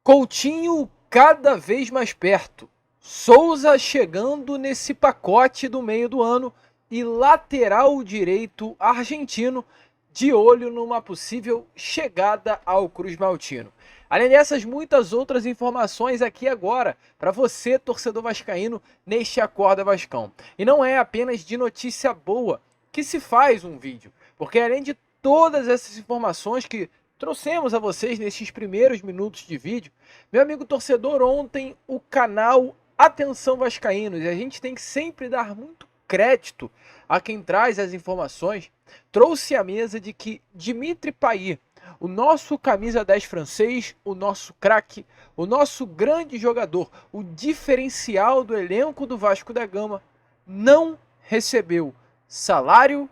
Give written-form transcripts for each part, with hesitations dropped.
Coutinho cada vez mais perto. Souza chegando nesse pacote do meio do ano e lateral direito argentino de olho numa possível chegada ao Cruz Maltino. Além dessas, muitas outras informações aqui agora para você, torcedor vascaíno, neste Acorda Vascão. E não é apenas de notícia boa que se faz um vídeo, porque além de todas essas informações que trouxemos a vocês nesses primeiros minutos de vídeo, meu amigo torcedor, ontem o canal Atenção Vascaínos, e a gente tem que sempre dar muito crédito a quem traz as informações, trouxe à mesa de que Dimitri Payet, o nosso camisa 10 francês, o nosso craque, o nosso grande jogador, o diferencial do elenco do Vasco da Gama, não recebeu salário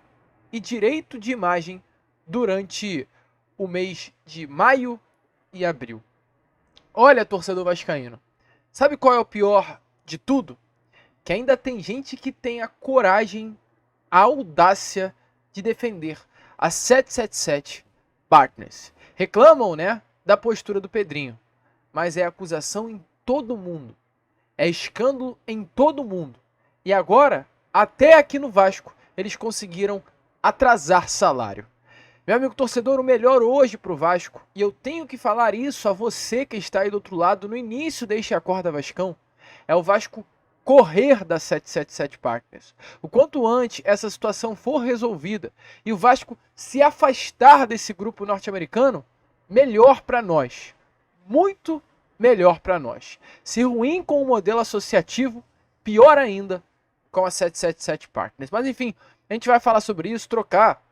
e direito de imagem durante o mês de maio e abril. Olha, torcedor vascaíno, sabe qual é o pior de tudo? Que ainda tem gente que tem a coragem, a audácia de defender a 777 Partners. Reclamam, né, da postura do Pedrinho, mas é acusação em todo mundo. É escândalo em todo mundo. E agora, até aqui no Vasco, eles conseguiram atrasar salário. Meu amigo torcedor, o melhor hoje para o Vasco, e eu tenho que falar isso a você que está aí do outro lado no início deste Acorda Vascão, é o Vasco correr da 777 Partners. O quanto antes essa situação for resolvida e o Vasco se afastar desse grupo norte-americano, melhor para nós. Muito melhor para nós. Se ruim com o modelo associativo, pior ainda com a 777 Partners. Mas enfim, a gente vai falar sobre isso, trocar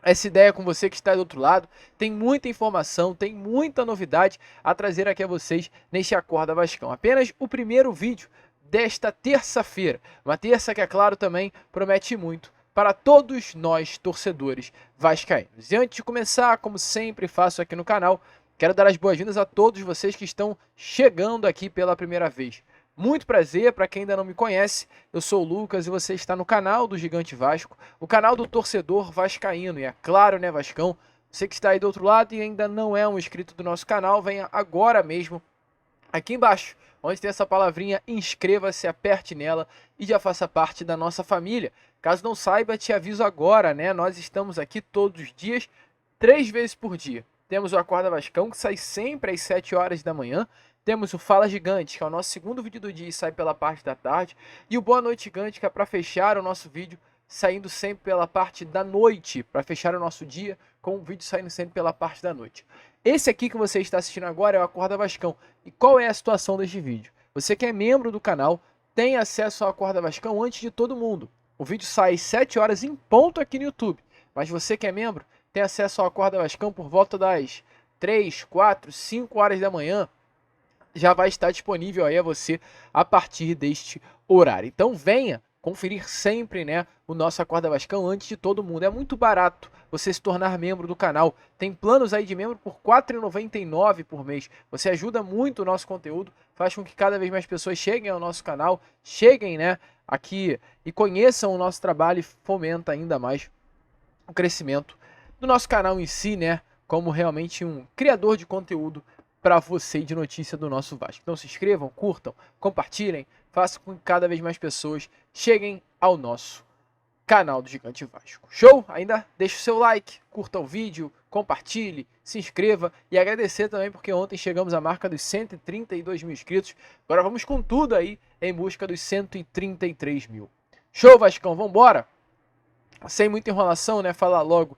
essa ideia com você que está do outro lado. Tem muita informação, tem muita novidade a trazer aqui a vocês neste Acorda Vascão. Apenas o primeiro vídeo desta terça-feira. Uma terça que, é claro, também promete muito para todos nós, torcedores vascaínos. E antes de começar, como sempre faço aqui no canal, quero dar as boas-vindas a todos vocês que estão chegando aqui pela primeira vez. Muito prazer, para quem ainda não me conhece, eu sou o Lucas e você está no canal do Gigante Vasco, o canal do torcedor vascaíno. E é claro, né, Vascão, você que está aí do outro lado e ainda não é um inscrito do nosso canal, venha agora mesmo aqui embaixo, onde tem essa palavrinha, inscreva-se, aperte nela e já faça parte da nossa família. Caso não saiba, te aviso agora, né, nós estamos aqui todos os dias, 3 vezes por dia. Temos o Acorda Vascão, que sai sempre às 7 horas da manhã. Temos o Fala Gigante, que é o nosso segundo vídeo do dia e sai pela parte da tarde. E o Boa Noite Gigante, que é para fechar o nosso vídeo, saindo sempre pela parte da noite. Para fechar o nosso dia, com o vídeo saindo sempre pela parte da noite. Esse aqui que você está assistindo agora é o Acorda Vascão. E qual é a situação deste vídeo? Você que é membro do canal, tem acesso ao Acorda Vascão antes de todo mundo. O vídeo sai às 7 horas em ponto aqui no YouTube. Mas você que é membro, tem acesso ao Acorda Vascão por volta das 3, 4, 5 horas da manhã. Já vai estar disponível aí a você a partir deste horário. Então venha conferir sempre, né, o nosso Acorda Vascão antes de todo mundo. É muito barato você se tornar membro do canal. Tem planos aí de membro por R$ 4,99 por mês. Você ajuda muito o nosso conteúdo, faz com que cada vez mais pessoas cheguem ao nosso canal, cheguem, né, aqui e conheçam o nosso trabalho e fomenta ainda mais o crescimento do nosso canal em si, né, como realmente um criador de conteúdo para você de notícia do nosso Vasco. Então se inscrevam, curtam, compartilhem, façam com que cada vez mais pessoas cheguem ao nosso canal do Gigante Vasco. Show? Ainda deixa o seu like, curta o vídeo, compartilhe, se inscreva e agradecer também porque ontem chegamos à marca dos 132 mil inscritos. Agora vamos com tudo aí em busca dos 133 mil. Show, Vascão? Vambora? Sem muita enrolação, né? Falar logo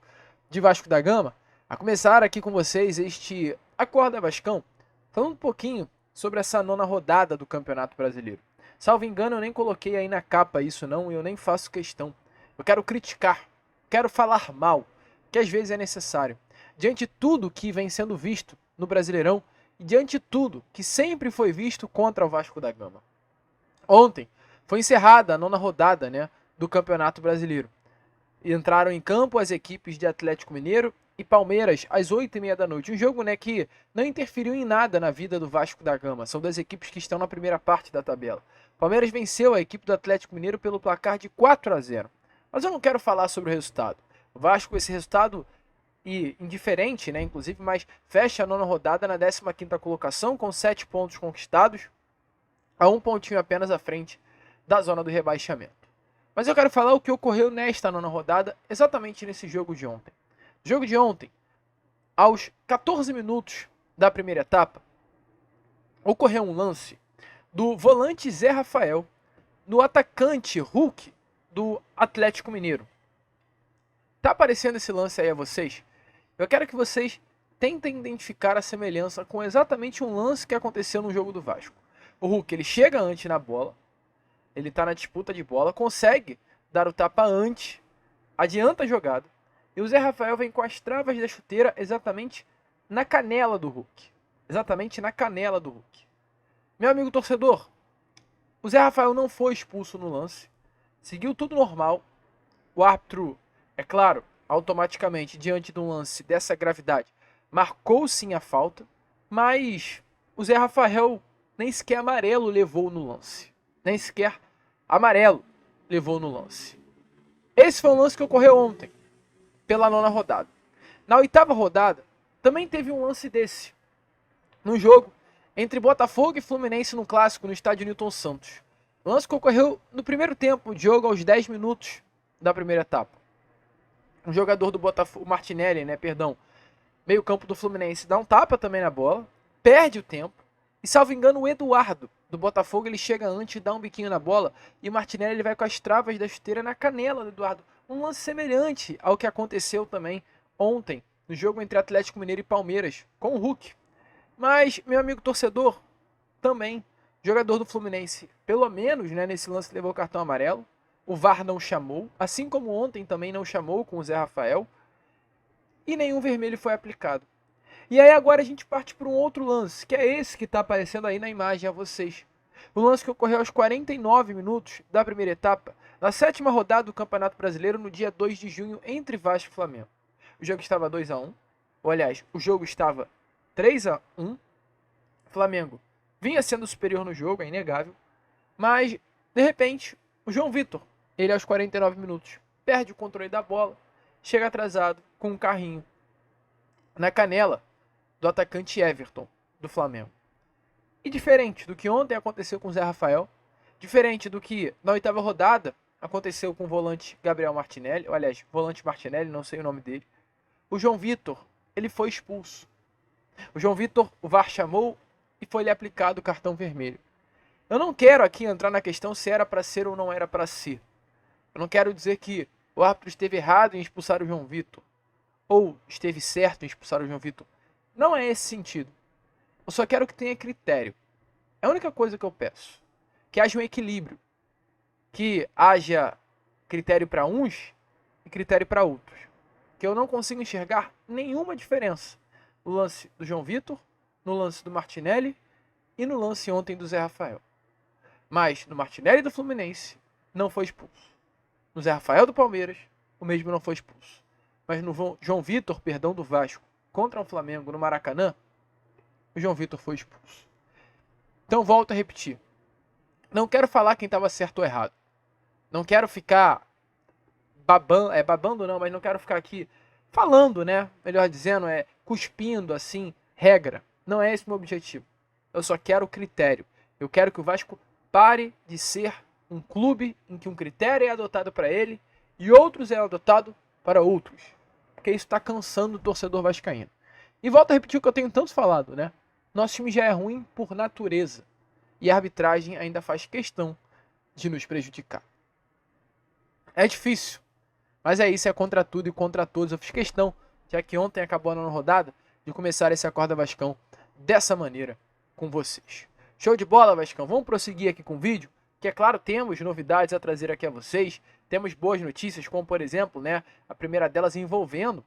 de Vasco da Gama. A começar aqui com vocês este Acorda Vascão, falando um pouquinho sobre essa 9ª rodada do Campeonato Brasileiro. Salvo engano, eu nem coloquei aí na capa isso não, e eu nem faço questão. Eu quero criticar, quero falar mal, que às vezes é necessário. Diante de tudo que vem sendo visto no Brasileirão, e diante de tudo que sempre foi visto contra o Vasco da Gama. Ontem foi encerrada a 9ª rodada, né, do Campeonato Brasileiro. E entraram em campo as equipes de Atlético Mineiro e Palmeiras às 8h30 da noite. Um jogo, né, que não interferiu em nada na vida do Vasco da Gama. São das equipes que estão na primeira parte da tabela. Palmeiras venceu a equipe do Atlético Mineiro pelo placar de 4-0. Mas eu não quero falar sobre o resultado. O Vasco, esse resultado, e indiferente, né, inclusive, mas fecha a nona rodada na 15ª colocação com 7 pontos conquistados, a 1 pontinho apenas à frente da zona do rebaixamento. Mas eu quero falar o que ocorreu nesta nona rodada, exatamente nesse jogo de ontem. Jogo de ontem, aos 14 minutos da primeira etapa, ocorreu um lance do volante Zé Rafael no atacante Hulk do Atlético Mineiro. Tá aparecendo esse lance aí a vocês? Eu quero que vocês tentem identificar a semelhança com exatamente um lance que aconteceu no jogo do Vasco. O Hulk, ele chega antes na bola, ele tá na disputa de bola, consegue dar o tapa antes, adianta a jogada, e o Zé Rafael vem com as travas da chuteira exatamente na canela do Hulk. Exatamente na canela do Hulk. Meu amigo torcedor, o Zé Rafael não foi expulso no lance, seguiu tudo normal, o árbitro, é claro, automaticamente, diante de um lance dessa gravidade, marcou sim a falta, mas o Zé Rafael nem sequer amarelo levou no lance. Nem sequer amarelo levou no lance. Esse foi um lance que ocorreu ontem, pela nona rodada. Na 8ª rodada, também teve um lance desse, num jogo entre Botafogo e Fluminense no clássico no estádio Newton Santos. Lance que ocorreu no primeiro tempo de jogo, aos 10 minutos da primeira etapa. Um jogador do Botafogo, o Martinelli, meio campo do Fluminense, dá um tapa também na bola, perde o tempo, e salvo engano o Eduardo do Botafogo, ele chega antes, dá um biquinho na bola, e o Martinelli ele vai com as travas da chuteira na canela do Eduardo. Um lance semelhante ao que aconteceu também ontem, no jogo entre Atlético Mineiro e Palmeiras, com o Hulk. Mas, meu amigo torcedor, também, jogador do Fluminense, pelo menos, nesse lance levou o cartão amarelo. O VAR não chamou, assim como ontem também não chamou com o Zé Rafael. E nenhum vermelho foi aplicado. E aí agora a gente parte para um outro lance, que é esse que está aparecendo aí na imagem a vocês. O lance que ocorreu aos 49 minutos da primeira etapa, na 7ª rodada do Campeonato Brasileiro, no dia 2 de junho, entre Vasco e Flamengo. O jogo estava 2-1, ou aliás, o jogo estava 3-1. O Flamengo vinha sendo superior no jogo, é inegável. Mas, de repente, o João Vitor, ele aos 49 minutos, perde o controle da bola, chega atrasado com um carrinho na canela do atacante Everton, do Flamengo. E diferente do que ontem aconteceu com o Zé Rafael, diferente do que na 8ª rodada aconteceu com o volante Gabriel Martinelli, ou aliás, volante Martinelli, não sei o nome dele, o João Vitor, ele foi expulso. O João Vitor, o VAR chamou e foi-lhe aplicado o cartão vermelho. Eu não quero aqui entrar na questão se era para ser ou não era para ser. Eu não quero dizer que o árbitro esteve errado em expulsar o João Vitor, ou esteve certo em expulsar o João Vitor. Não é esse sentido. Eu só quero que tenha critério. É a única coisa que eu peço. Que haja um equilíbrio. Que haja critério para uns e critério para outros. Que eu não consigo enxergar nenhuma diferença no lance do João Vitor, no lance do Martinelli e no lance ontem do Zé Rafael. Mas no Martinelli do Fluminense não foi expulso. No Zé Rafael do Palmeiras, o mesmo não foi expulso. Mas no João Vitor, do Vasco, contra o Flamengo no Maracanã, o João Vitor foi expulso. Então volto a repetir. Não quero falar quem estava certo ou errado. Não quero ficar babando não, mas não quero ficar aqui falando, melhor dizendo, cuspindo assim, regra. Não é esse o meu objetivo. Eu só quero critério. Eu quero que o Vasco pare de ser um clube em que um critério é adotado para ele e outros é adotado para outros. Porque isso está cansando o torcedor vascaíno. E volto a repetir o que eu tenho tanto falado, Nosso time já é ruim por natureza. E a arbitragem ainda faz questão de nos prejudicar. É difícil. Mas é isso, é contra tudo e contra todos. Eu fiz questão, já que ontem acabou a nona rodada, de começar esse Acorda Vascão dessa maneira com vocês. Show de bola, Vascão. Vamos prosseguir aqui com o vídeo, que é claro, temos novidades a trazer aqui a vocês. Temos boas notícias, como por exemplo, a primeira delas envolvendo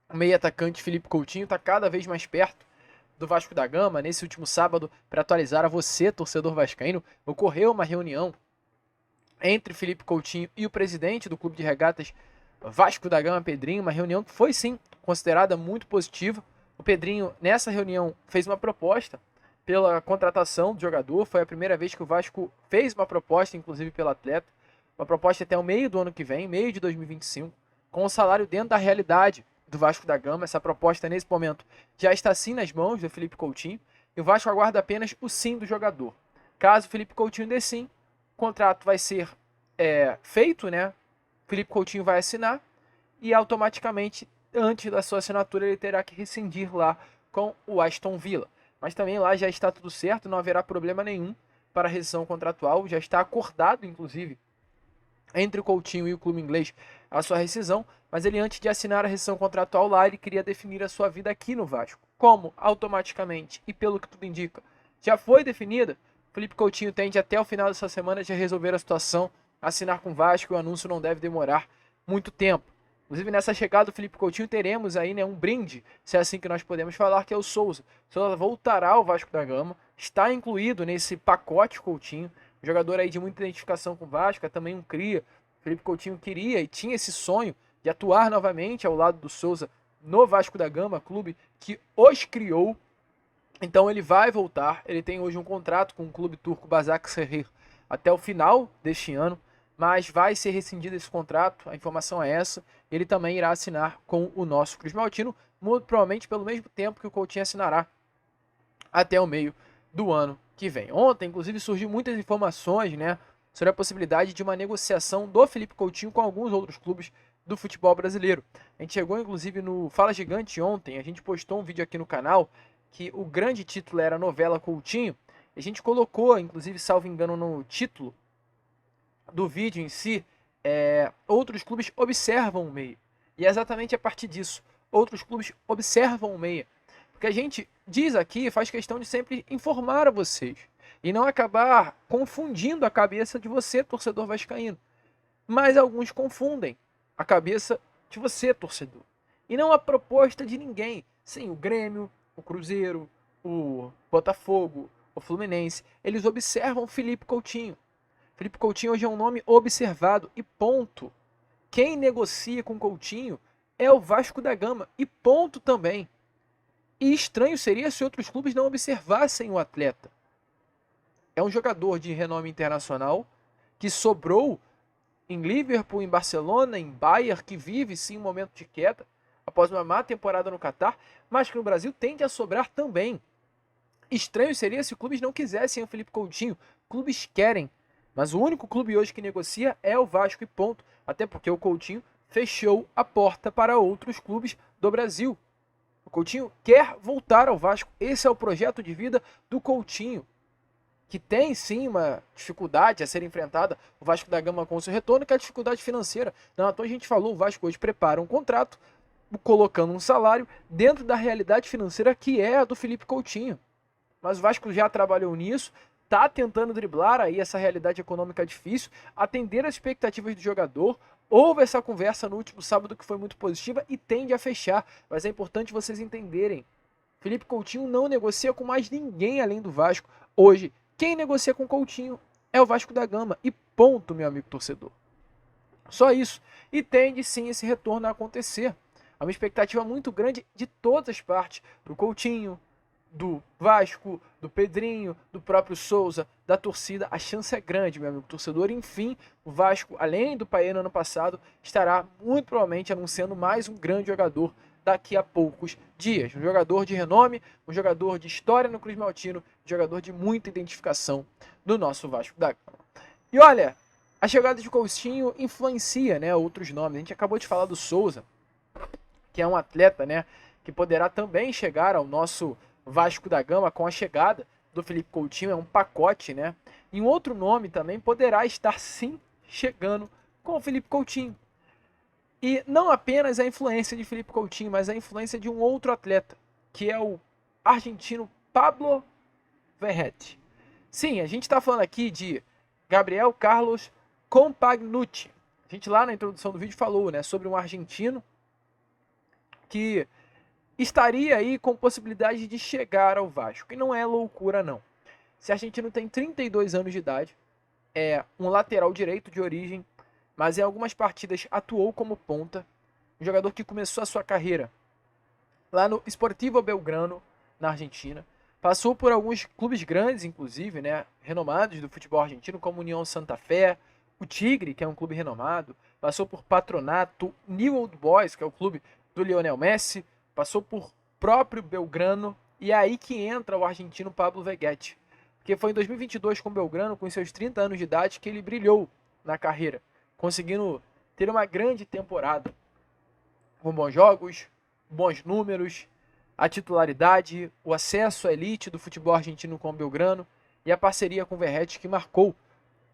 o meio atacante Felipe Coutinho, está cada vez mais perto do Vasco da Gama. Nesse último sábado, para atualizar a você, torcedor vascaíno, ocorreu uma reunião entre Felipe Coutinho e o presidente do Clube de Regatas Vasco da Gama, Pedrinho, uma reunião que foi sim considerada muito positiva. O Pedrinho, nessa reunião, fez uma proposta pela contratação do jogador. Foi a primeira vez que o Vasco fez uma proposta, inclusive pelo atleta, uma proposta até o meio do ano que vem, meio de 2025, com um salário dentro da realidade do Vasco da Gama. Essa proposta, nesse momento, já está sim nas mãos do Felipe Coutinho. E o Vasco aguarda apenas o sim do jogador. Caso o Felipe Coutinho dê sim, o contrato vai ser feito, né? O Felipe Coutinho vai assinar e automaticamente, antes da sua assinatura, ele terá que rescindir lá com o Aston Villa. Mas também lá já está tudo certo, não haverá problema nenhum para a rescisão contratual. Já está acordado, inclusive, entre o Coutinho e o clube inglês a sua rescisão, mas ele, antes de assinar a rescisão contratual lá, ele queria definir a sua vida aqui no Vasco. Como automaticamente, e pelo que tudo indica, já foi definida, Felipe Coutinho tende até o final dessa semana de resolver a situação, assinar com o Vasco, e o anúncio não deve demorar muito tempo. Inclusive, nessa chegada do Felipe Coutinho, teremos aí, né, um brinde, se é assim que nós podemos falar, que é o Souza. O Souza voltará ao Vasco da Gama, está incluído nesse pacote Coutinho, jogador aí de muita identificação com o Vasco, é também um cria. O Felipe Coutinho queria e tinha esse sonho de atuar novamente ao lado do Souza no Vasco da Gama, clube que os criou. Então ele vai voltar, ele tem hoje um contrato com o clube turco Başakşehir até o final deste ano, mas vai ser rescindido esse contrato, a informação é essa. Ele também irá assinar com o nosso Cruz Maltino, muito provavelmente pelo mesmo tempo que o Coutinho assinará, até o meio do ano que vem. Ontem, inclusive, surgiu muitas informações, né, sobre a possibilidade de uma negociação do Felipe Coutinho com alguns outros clubes do futebol brasileiro. A gente chegou, inclusive, no Fala Gigante ontem, a gente postou um vídeo aqui no canal, que o grande título era a novela Coutinho. A gente colocou, inclusive, salvo engano, no título do vídeo em si, outros clubes observam o meia. E é exatamente a partir disso. Outros clubes observam o meia. Porque a gente diz aqui, faz questão de sempre informar a vocês. E não acabar confundindo a cabeça de você, torcedor vascaíno. Mas alguns confundem a cabeça de você, torcedor. E não a proposta de ninguém. Sim, o Grêmio, o Cruzeiro, o Botafogo, o Fluminense, eles observam o Felipe Coutinho. Felipe Coutinho hoje é um nome observado e ponto. Quem negocia com Coutinho é o Vasco da Gama e ponto também. E estranho seria se outros clubes não observassem o atleta. É um jogador de renome internacional que sobrou em Liverpool, em Barcelona, em Bayern, que vive sim um momento de queda após uma má temporada no Catar, mas que no Brasil tende a sobrar também. Estranho seria se clubes não quisessem o Felipe Coutinho. Clubes querem, mas o único clube hoje que negocia é o Vasco e ponto. Até porque o Coutinho fechou a porta para outros clubes do Brasil. O Coutinho quer voltar ao Vasco. Esse é o projeto de vida do Coutinho, que tem sim uma dificuldade a ser enfrentada, o Vasco da Gama com o seu retorno, que é a dificuldade financeira. Não, então a gente falou, o Vasco hoje prepara um contrato, colocando um salário dentro da realidade financeira que é a do Felipe Coutinho. Mas o Vasco já trabalhou nisso, está tentando driblar aí essa realidade econômica difícil, atender as expectativas do jogador. Houve essa conversa no último sábado que foi muito positiva e tende a fechar, mas é importante vocês entenderem. Felipe Coutinho não negocia com mais ninguém além do Vasco. Hoje, quem negocia com Coutinho é o Vasco da Gama e ponto, meu amigo torcedor. Só isso. E tende sim esse retorno a acontecer. Há uma expectativa muito grande de todas as partes, do Coutinho, do Vasco, do Pedrinho, do próprio Souza, da torcida. A chance é grande, meu amigo torcedor. Enfim, o Vasco, além do Paê no ano passado, estará muito provavelmente anunciando mais um grande jogador daqui a poucos dias. Um jogador de renome, um jogador de história no Cruz Maltino, um jogador de muita identificação no nosso Vasco da Gama. E olha, a chegada de Coutinho influencia, né, outros nomes. A gente acabou de falar do Souza, que é um atleta, né, que poderá também chegar ao nosso Vasco da Gama com a chegada do Felipe Coutinho. É um pacote, né? E um outro nome também poderá estar sim chegando com o Felipe Coutinho. E não apenas a influência de Felipe Coutinho, mas a influência de um outro atleta, que é o argentino Pablo Verrete. Sim, a gente está falando aqui de Gabriel Carlos Compagnucci. A gente lá na introdução do vídeo falou, né, sobre um argentino que estaria aí com possibilidade de chegar ao Vasco. E não é loucura, não. Esse argentino tem 32 anos de idade, é um lateral direito de origem, mas em algumas partidas atuou como ponta. Um jogador que começou a sua carreira lá no Sportivo Belgrano, na Argentina. Passou por alguns clubes grandes, inclusive, né, renomados do futebol argentino, como União Santa Fé, o Tigre, que é um clube renomado. Passou por Patronato, New Old Boys, que é o clube do Lionel Messi, passou por próprio Belgrano, e é aí que entra o argentino Pablo Vegetti. Porque foi em 2022 com o Belgrano, com seus 30 anos de idade, que ele brilhou na carreira, conseguindo ter uma grande temporada, com bons jogos, bons números, a titularidade, o acesso à elite do futebol argentino com o Belgrano e a parceria com o Verratti que marcou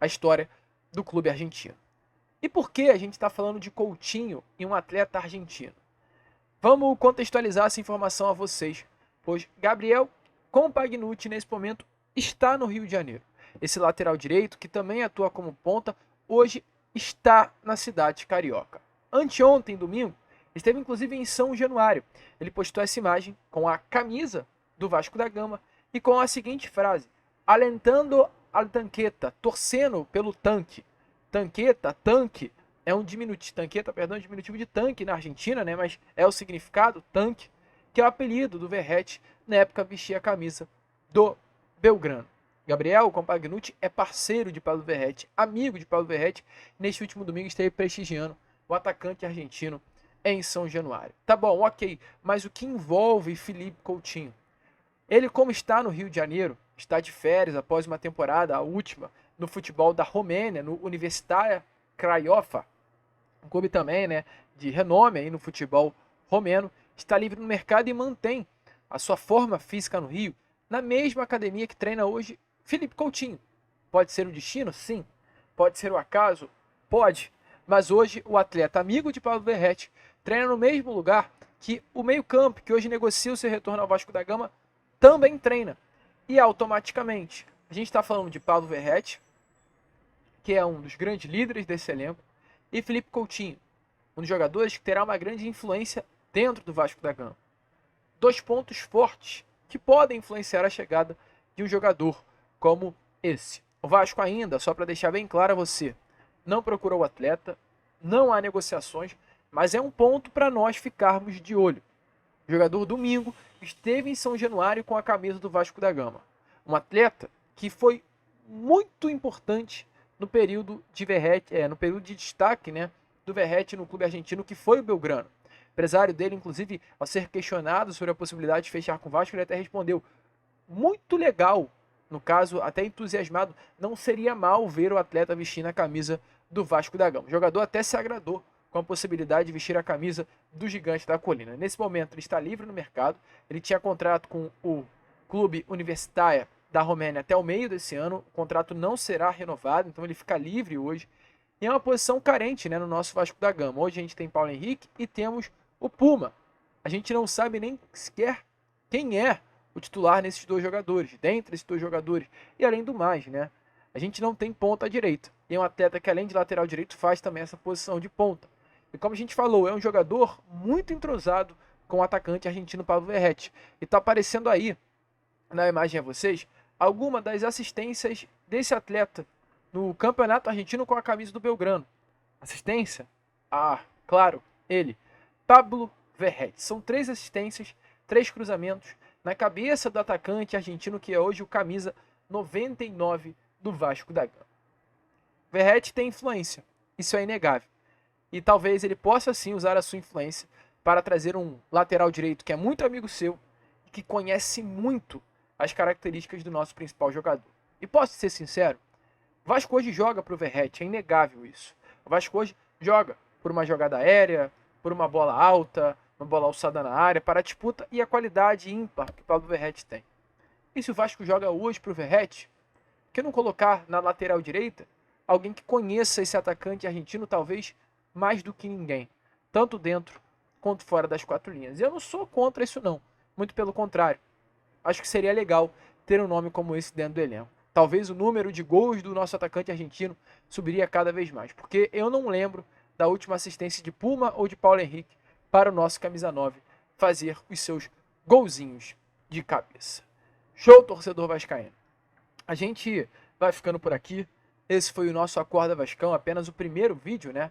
a história do clube argentino. E por que a gente está falando de Coutinho e um atleta argentino? Vamos contextualizar essa informação a vocês, pois Gabriel Compagnucci nesse momento está no Rio de Janeiro. Esse lateral direito, que também atua como ponta, hoje está na cidade carioca. Anteontem, domingo, esteve inclusive em São Januário. Ele postou essa imagem com a camisa do Vasco da Gama e com a seguinte frase: alentando al tanqueta, torcendo pelo tanque. Tanqueta, tanque, é um diminutivo, tanqueta, perdão, é um diminutivo de tanque na Argentina, né? Mas é o significado, tanque, que é o apelido do Verratti, na época vestia a camisa do Belgrano. Gabriel Compagnucci é parceiro de Pablo Verratti, amigo de Pablo Verratti, neste último domingo esteve prestigiando o atacante argentino em São Januário. Tá bom, ok, mas o que envolve Felipe Coutinho? Ele, como está no Rio de Janeiro, está de férias após uma temporada, a última, no futebol da Romênia, no Universitatea Craiova, um clube também, né, de renome aí no futebol romeno, está livre no mercado e mantém a sua forma física no Rio, na mesma academia que treina hoje Felipe Coutinho. Pode ser o destino? Sim. Pode ser o acaso? Pode. Mas hoje o atleta amigo de Pablo Verratti treina no mesmo lugar que o meio-campo, que hoje negocia o seu retorno ao Vasco da Gama, também treina. E automaticamente, a gente está falando de Pablo Verratti, que é um dos grandes líderes desse elenco, e Felipe Coutinho, um dos jogadores que terá uma grande influência dentro do Vasco da Gama. Dois pontos fortes que podem influenciar a chegada de um jogador como esse. O Vasco ainda, só para deixar bem claro a você, não procurou o atleta, não há negociações, mas é um ponto para nós ficarmos de olho. O jogador domingo esteve em São Januário com a camisa do Vasco da Gama. Um atleta que foi muito importante no período de Verratti, no período de destaque, né, do Verratti no clube argentino, que foi o Belgrano. O empresário dele, inclusive, ao ser questionado sobre a possibilidade de fechar com o Vasco, ele até respondeu: muito legal, no caso, até entusiasmado, não seria mal ver o atleta vestindo a camisa do Vasco da Gama. O jogador até se agradou com a possibilidade de vestir a camisa do Gigante da Colina. Nesse momento, ele está livre no mercado, ele tinha contrato com o clube Universitatea da Romênia até o meio desse ano, o contrato não será renovado, então ele fica livre hoje. E é uma posição carente, né, no nosso Vasco da Gama. Hoje a gente tem Paulo Henrique e temos o Puma. A gente não sabe nem sequer quem é o titular nesses dois jogadores, dentre esses dois jogadores. E além do mais, né, a gente não tem ponta direita. E é um atleta que, além de lateral direito, faz também essa posição de ponta. E como a gente falou, é um jogador muito entrosado com o atacante argentino Pablo Verratti. E está aparecendo aí, na imagem a vocês, alguma das assistências desse atleta no campeonato argentino com a camisa do Belgrano. Assistência? Ah, claro, ele, Pablo Verratti. São 3 assistências, 3 cruzamentos na cabeça do atacante argentino que é hoje o camisa 99 do Vasco da Gama. Verratti tem influência, isso é inegável. E talvez ele possa sim usar a sua influência para trazer um lateral direito que é muito amigo seu e que conhece muito as características do nosso principal jogador. E posso ser sincero, o Vasco hoje joga para o Verratti, é inegável isso. O Vasco hoje joga por uma jogada aérea, por uma bola alta, uma bola alçada na área, para a disputa e a qualidade ímpar que o Pablo Verratti tem. E se o Vasco joga hoje para o Verratti, por que não colocar na lateral direita alguém que conheça esse atacante argentino talvez mais do que ninguém, tanto dentro quanto fora das 4 linhas? E eu não sou contra isso não, muito pelo contrário. Acho que seria legal ter um nome como esse dentro do elenco. Talvez o número de gols do nosso atacante argentino subiria cada vez mais, porque eu não lembro da última assistência de Puma ou de Paulo Henrique para o nosso camisa 9 fazer os seus golzinhos de cabeça. Show, torcedor vascaíno. A gente vai ficando por aqui. Esse foi o nosso Acorda Vascão, apenas o primeiro vídeo, né,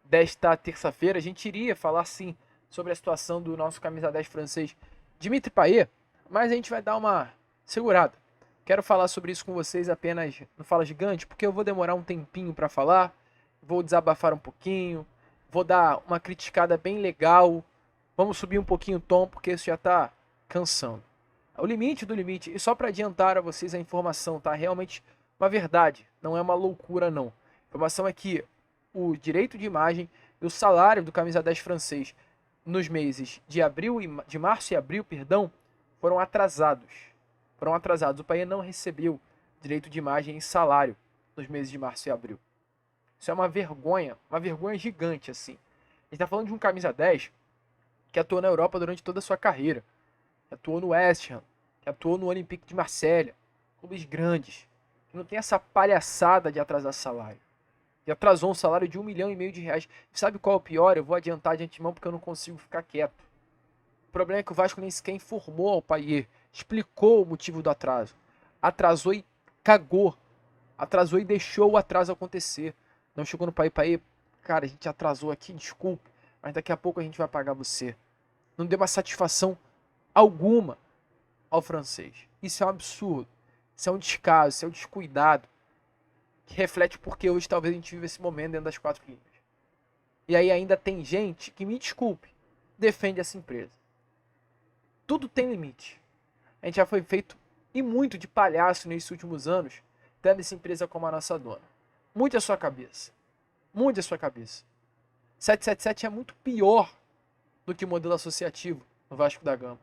desta terça-feira. A gente iria falar sim sobre a situação do nosso camisa 10 francês Dimitri Payet, mas a gente vai dar uma segurada. Quero falar sobre isso com vocês apenas no Fala Gigante, porque eu vou demorar um tempinho para falar, vou desabafar um pouquinho, vou dar uma criticada bem legal, Vamos subir um pouquinho o tom, porque isso já está cansando. O limite do limite, e só para adiantar a vocês a informação, tá? Realmente uma verdade, não é uma loucura não. A informação é que o direito de imagem e o salário do camisa 10 francês nos meses de março e abril, foram atrasados. O país não recebeu direito de imagem e salário nos meses de março e abril. Isso é uma vergonha gigante assim. A gente está falando de um camisa 10 que atuou na Europa durante toda a sua carreira. Que atuou no West Ham, que atuou no Olympique de Marselha, clubes grandes, que não tem essa palhaçada de atrasar salário. E atrasou um salário de R$1,5 milhão. Sabe qual é o pior? Eu vou adiantar de antemão porque eu não consigo ficar quieto. O problema é que o Vasco nem sequer informou ao Payet, explicou o motivo do atraso. Atrasou e cagou. Atrasou e deixou o atraso acontecer. Não chegou no Payet, cara, a gente atrasou aqui, desculpe, mas daqui a pouco a gente vai pagar você. Não deu uma satisfação alguma ao francês. Isso é um absurdo. Isso é um descaso, isso é um descuidado. Que reflete porque hoje talvez a gente vive esse momento dentro das quatro linhas. E aí ainda tem gente que, me desculpe, defende essa empresa. Tudo tem limite. A gente já foi feito e muito de palhaço nesses últimos anos, tendo essa empresa como a nossa dona. Mude a sua cabeça. Mude a sua cabeça. 777 é muito pior do que o modelo associativo no Vasco da Gama.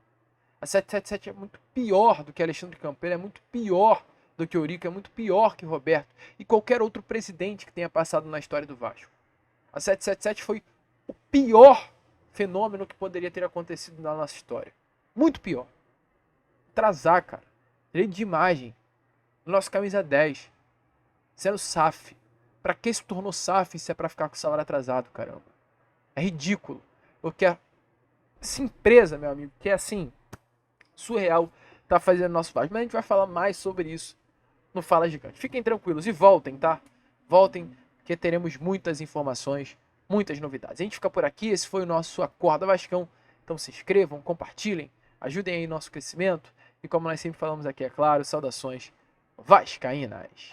A 777 é muito pior do que Alexandre Campelo, é muito pior do que Eurico, é muito pior que Roberto e qualquer outro presidente que tenha passado na história do Vasco. A 777 foi o pior fenômeno que poderia ter acontecido na nossa história. Muito pior. Atrasar, cara. Direito de imagem. Nosso camisa 10. Sendo SAF. Pra que se tornou SAF se é pra ficar com o salário atrasado, caramba? É ridículo. Porque essa empresa, meu amigo, que é assim, surreal, tá fazendo nosso Vasco. Mas a gente vai falar mais sobre isso no Fala Gigante. Fiquem tranquilos e voltem, tá? Voltem, porque teremos muitas informações, muitas novidades. A gente fica por aqui, esse foi o nosso Acorda Vascão. Então se inscrevam, compartilhem, ajudem aí nosso crescimento. E como nós sempre falamos aqui, é claro, saudações vascaínas.